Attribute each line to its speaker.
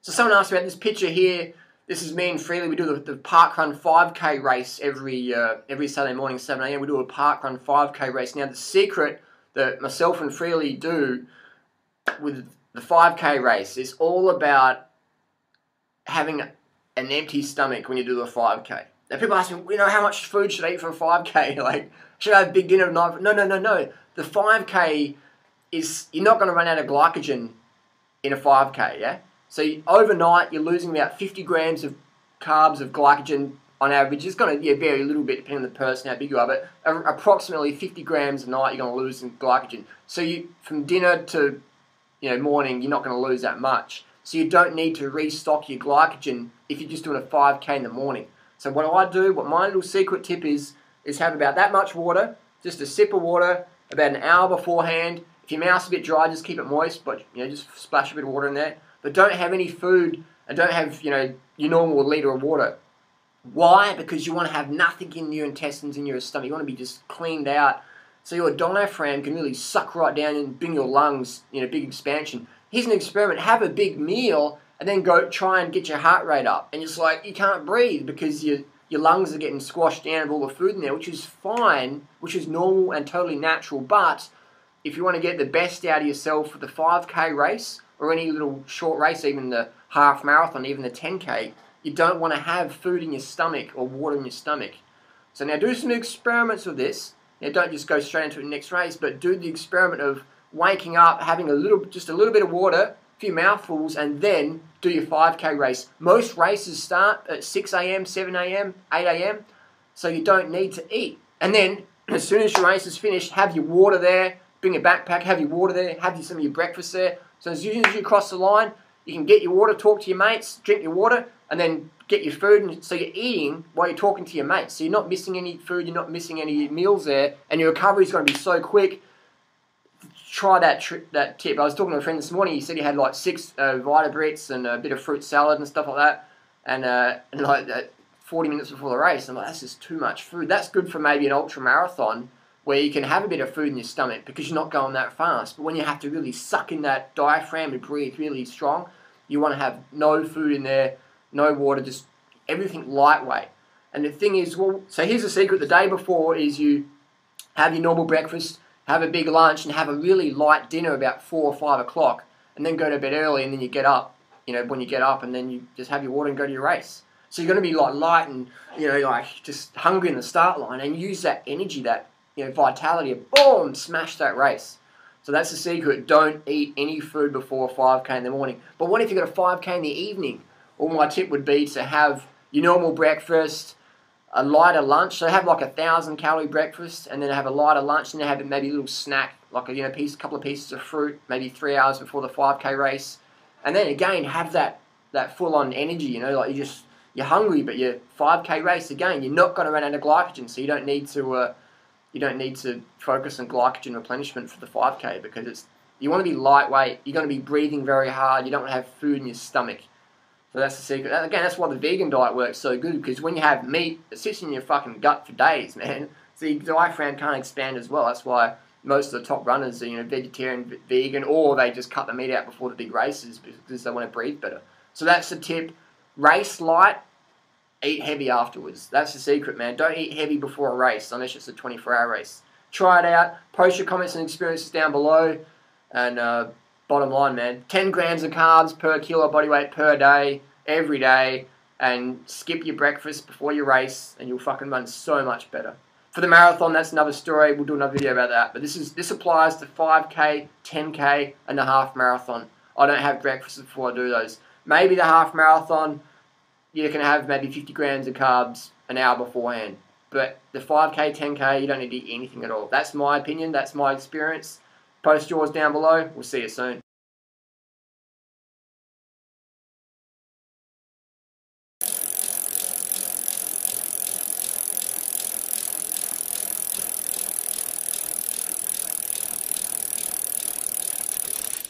Speaker 1: So someone asked about this picture here. This is me and Freelee. We do the parkrun 5K race every Saturday morning, 7 AM. We do a parkrun 5K race. Now the secret that myself and Freelee do with the 5K race is all about having an empty stomach when you do the 5K. Now people ask me, how much food should I eat for a 5K? Like, should I have a big dinner tonight? No. The 5K is, you're not going to run out of glycogen in a 5K, yeah? So overnight, you're losing about 50 grams of carbs of glycogen on average. It's going to vary a little bit depending on the person, how big you are, but approximately 50 grams a night you're going to lose in glycogen. So from dinner to morning, you're not going to lose that much. So you don't need to restock your glycogen if you're just doing a 5K in the morning. So what my little secret tip is have about that much water, just a sip of water, about an hour beforehand. If your mouth's a bit dry, just keep it moist, but just splash a bit of water in there. But don't have any food and don't have your normal litre of water. Why? Because you want to have nothing in your intestines, in your stomach. You want to be just cleaned out, so your diaphragm can really suck right down and bring your lungs big expansion. Here's an experiment: have a big meal and then go try and get your heart rate up, and it's like you can't breathe because your lungs are getting squashed down with all the food in there, which is fine, which is normal and totally natural. But if you want to get the best out of yourself for the 5K race, or any little short race, even the half marathon, even the 10K, you don't want to have food in your stomach or water in your stomach. So now do some experiments with this. Now don't just go straight into the next race, but do the experiment of waking up, having just a little bit of water, a few mouthfuls, and then do your 5K race. Most races start at 6 AM, 7 AM, 8 AM, so you don't need to eat. And then, as soon as your race is finished, have your water there, bring a backpack, have your water there, have some of your breakfast there. So as soon as you cross the line, you can get your water, talk to your mates, drink your water, and then get your food. And so you're eating while you're talking to your mates. So you're not missing any food, you're not missing any meals there, and your recovery is going to be so quick. Try that tip. I was talking to a friend this morning. He said he had like 6 Vita-Brits and a bit of fruit salad and stuff like that, and like 40 minutes before the race. I'm like, that's just too much food. That's good for maybe an ultra marathon, where you can have a bit of food in your stomach because you're not going that fast. But when you have to really suck in that diaphragm and breathe really strong, you want to have no food in there, no water, just everything lightweight. And the thing is, so here's the secret. The day before is you have your normal breakfast, have a big lunch, and have a really light dinner about 4 or 5 o'clock, and then go to bed early, and then you get up, when you get up, and then you just have your water and go to your race. So you're going to be like light and, like just hungry in the start line, and use that energy, that vitality of boom, smash that race. So that's the secret. Don't eat any food before 5K in the morning. But what if you've got a 5K in the evening? Well, my tip would be to have your normal breakfast, a lighter lunch. So have like 1,000 calorie breakfast, and then have a lighter lunch, and then have maybe a little snack, like a couple of pieces of fruit, maybe 3 hours before the 5K race. And then again, have that full on energy, like you're hungry, but your 5K race, again, you're not going to run out of glycogen, so you don't need to focus on glycogen replenishment for the 5K, because you want to be lightweight, you're going to be breathing very hard, you don't want to have food in your stomach. So that's the secret. Again, that's why the vegan diet works so good, because when you have meat, it sits in your fucking gut for days, man. So your diaphragm can't expand as well. That's why most of the top runners are vegetarian, vegan, or they just cut the meat out before the big races because they want to breathe better. So that's the tip. Race light, eat heavy afterwards. That's the secret, man. Don't eat heavy before a race unless it's a 24-hour race. Try it out. Post your comments and experiences down below. And bottom line, man, 10 grams of carbs per kilo body weight per day, every day, and skip your breakfast before your race, and you'll fucking run so much better. For the marathon, that's another story. We'll do another video about that. But this applies to 5K, 10K, and the half marathon. I don't have breakfast before I do those. Maybe the half marathon, you can have maybe 50 grams of carbs an hour beforehand. But the 5K, 10K, you don't need to eat anything at all. That's my opinion. That's my experience. Post yours down below. We'll see you soon.